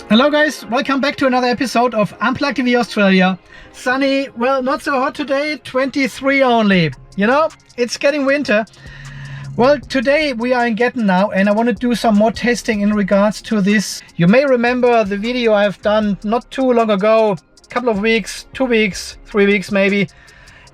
Hello guys, welcome back to another episode of Unplugged TV Australia. Sunny, well, not so hot today, 23 only. You know, it's getting winter. Well, today we are in Gatton now and I want to do some more testing in regards to this. You may remember the video I've done not too long ago, a couple of weeks, 2 weeks, 3 weeks maybe.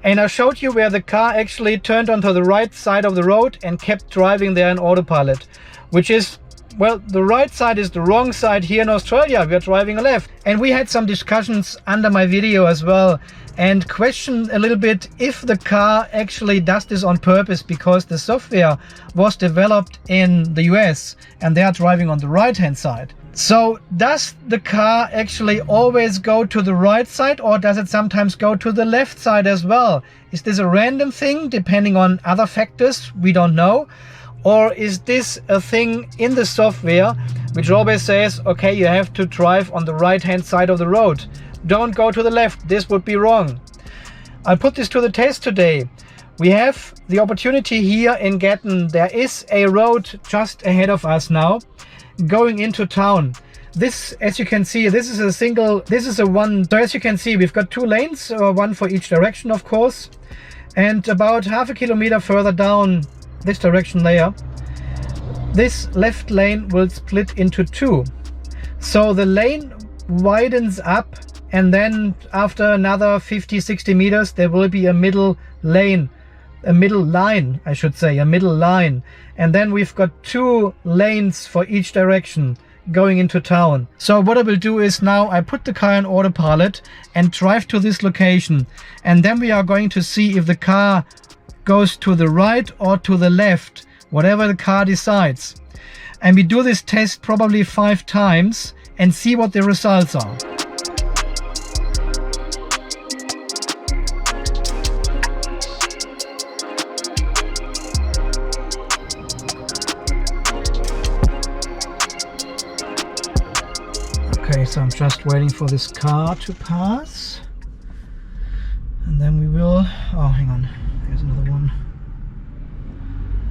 And I showed you where the car actually turned onto the right side of the road and kept driving there in autopilot, which is, well, the right side is the wrong side here in Australia. We are driving left. And we had some discussions under my video as well and questioned a little bit if the car actually does this on purpose, because the software was developed in the US and they are driving on the right hand side. So does the car actually always go to the right side, or does it sometimes go to the left side as well? Is this a random thing depending on other factors? We don't know. Or is this a thing in the software which always says, okay, you have to drive on the right hand side of the road, don't go to the left, this would be wrong. I'll put this to the test today. We have the opportunity here in Gatton. There is a road just ahead of us now going into town. This, as you can see, this is a one. So as you can see, we've got 2 lanes, one for each direction of course, and about half a kilometer further down this direction layer, this left lane will split into 2. So the lane widens up, and then after another 50-60 meters there will be a middle lane, a middle line I should say, a middle line, and then we've got 2 lanes for each direction going into town. So what I will do is now I put the car in autopilot and drive to this location, and then we are going to see if the car goes to the right or to the left, whatever the car decides. And we do this test probably 5 times and see what the results are. Okay, so I'm just waiting for this car to pass, and then we will, oh, hang on. There's another one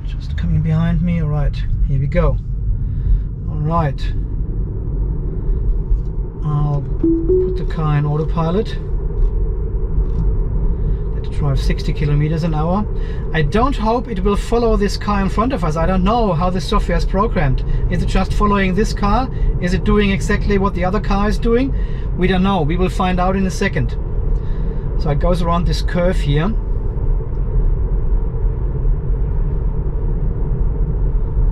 just coming behind me. All right, here we go. All right, I'll put the car in autopilot. Let's drive 60 kilometers an hour. I don't hope it will follow this car in front of us. I don't know how the software is programmed. Is it just following this car? Is it doing exactly what the other car is doing? We don't know. We will find out in a second. So it goes around this curve here.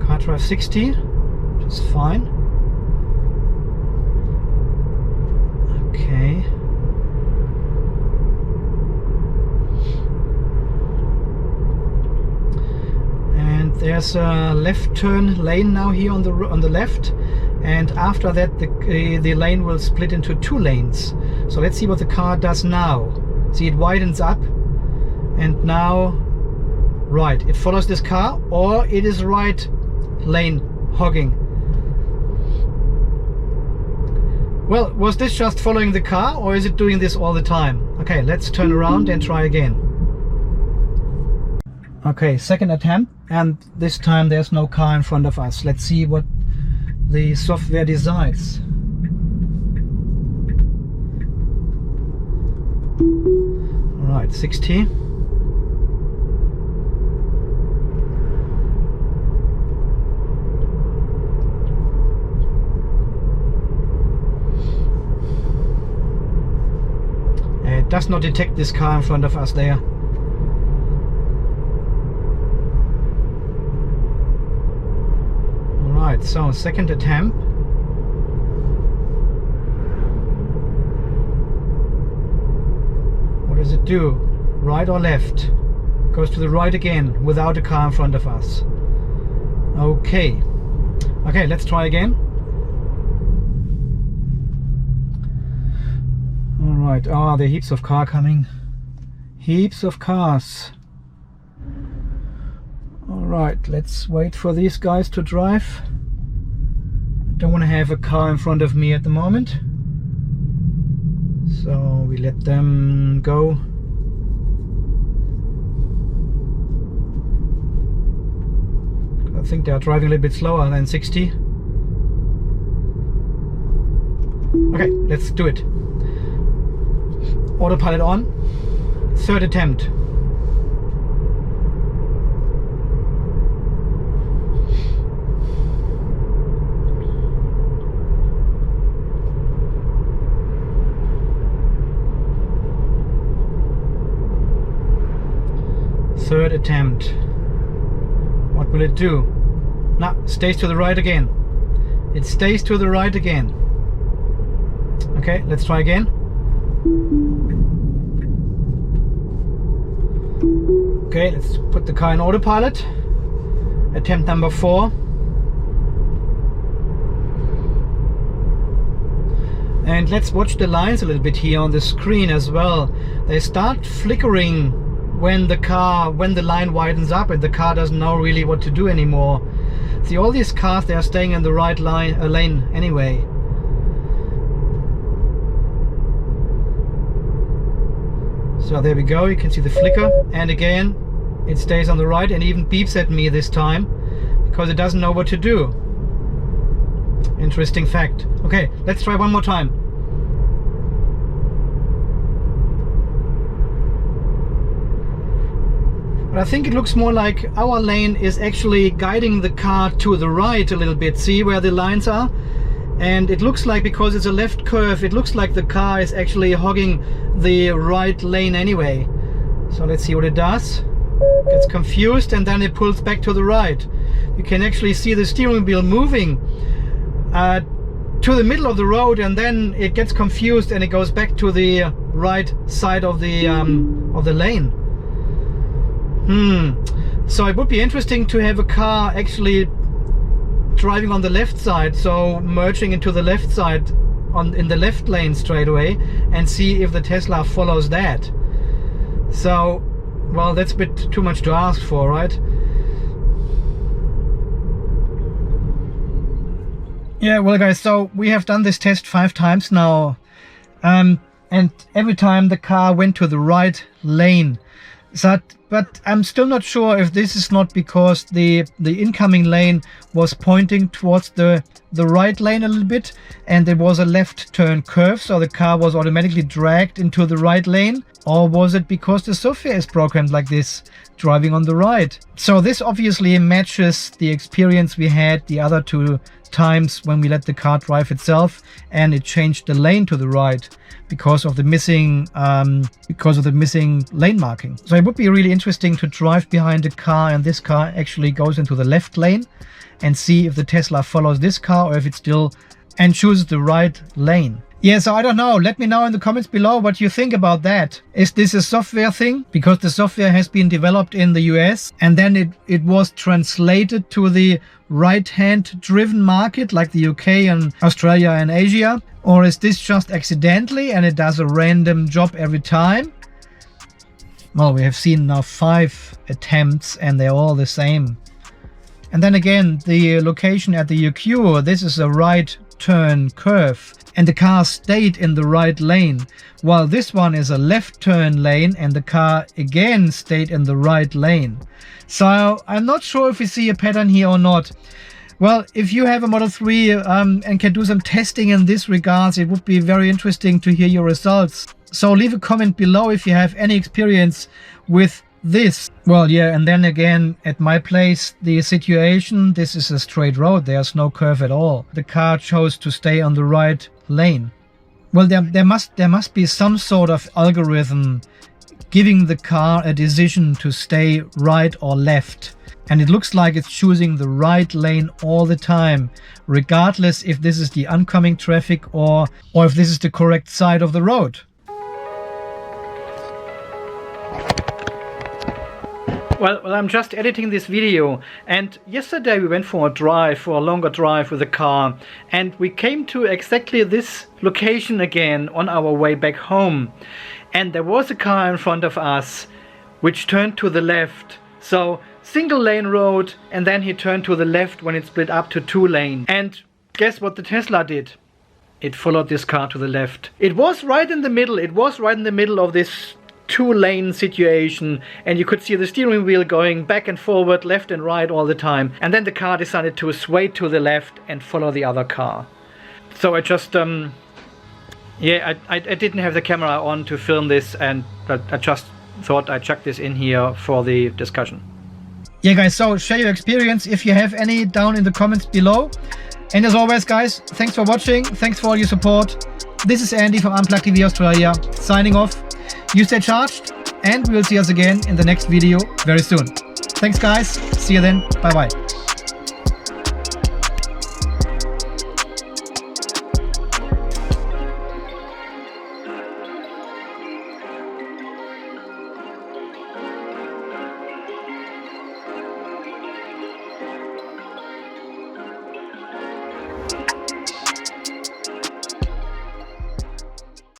Car drive 60, which is fine. Okay. And there's a left turn lane now here on the left, and after that the lane will split into 2 lanes. So let's see what the car does now. See, it widens up, and now right, it follows this car, or it is right lane hogging. Well, was this just following the car, or is it doing this all the time? Okay, let's turn around and try again. Okay, second attempt, and this time there's no car in front of us. Let's see what the software decides. All right, 60. It does not detect this car in front of us there. Alright, so second attempt. What does it do? Right or left? Goes to the right again without a car in front of us. Okay. Okay, let's try again. Alright, oh, there are heaps of cars coming. Heaps of cars. Alright, let's wait for these guys to drive. I don't want to have a car in front of me at the moment. So we let them go. I think they are driving a little bit slower than 60. Okay, let's do it. Autopilot on. Third attempt. Third attempt. What will it do? No, stays to the right again. It stays to the right again. Okay, let's try again. Okay, let's put the car in autopilot. Attempt number 4. And let's watch the lines a little bit here on the screen as well. They start flickering when the line widens up and the car doesn't know really what to do anymore. See, all these cars, they are staying in the right lane anyway. So there we go, you can see the flicker, and again it stays on the right and even beeps at me this time because it doesn't know what to do. Interesting fact. Okay, let's try one more time. But I think it looks more like our lane is actually guiding the car to the right a little bit. See where the lines are? And it looks like, because it's a left curve, it looks like the car is actually hogging the right lane anyway. So let's see what it does. Gets confused and then it pulls back to the right. You can actually see the steering wheel moving to the middle of the road, and then it gets confused and it goes back to the right side of the lane. So it would be interesting to have a car actually driving on the left side, so merging into the left side in the left lane straight away, and see if the Tesla follows that. So, well, that's a bit too much to ask for, right? Yeah, well guys, so we have done this test 5 times now, and every time the car went to the right lane. But I'm still not sure if this is not because the incoming lane was pointing towards the right lane a little bit, and there was a left turn curve, so the car was automatically dragged into the right lane, or was it because the software is programmed like this, driving on the right? So this obviously matches the experience we had the other 2 times when we let the car drive itself and it changed the lane to the right because of the missing lane marking. So it would be really interesting to drive behind a car and this car actually goes into the left lane, and see if the Tesla follows this car or if it still and chooses the right lane. Yeah, so I don't know. Let me know in the comments below what you think about that. Is this a software thing? Because the software has been developed in the US and then it was translated to the right-hand driven market like the UK and Australia and Asia. Or is this just accidentally and it does a random job every time? Well, we have seen now 5 attempts and they're all the same. And then again, the location at the UQ, this is a right turn curve and the car stayed in the right lane, while this one is a left turn lane and the car again stayed in the right lane. So I'm not sure if we see a pattern here or not. Well, if you have a Model 3 and can do some testing in this regards, it would be very interesting to hear your results. So leave a comment below if you have any experience with this. Well, yeah, and then again, at my place, the situation, this is a straight road, there's no curve at all. The car chose to stay on the right lane. Well, there must be some sort of algorithm giving the car a decision to stay right or left. And it looks like it's choosing the right lane all the time, regardless if this is the oncoming traffic or if this is the correct side of the road. Well, I'm just editing this video, and yesterday we went for a longer drive with the car, and we came to exactly this location again on our way back home. And there was a car in front of us which turned to the left. So single lane road, and then he turned to the left when it split up to 2 lane. And guess what the Tesla did? It followed this car to the left. It was right in the middle. It was right in the middle of this 2-lane situation, and you could see the steering wheel going back and forward, left and right all the time. And then the car decided to sway to the left and follow the other car. So I just Yeah, I didn't have the camera on to film this, and I just thought I'd chuck this in here for the discussion. Yeah guys, so share your experience if you have any down in the comments below. And as always guys, thanks for watching, thanks for all your support. This is Andy from Unplugged TV Australia, signing off. You stay charged, and we will see us again in the next video very soon. Thanks guys, see you then, bye bye.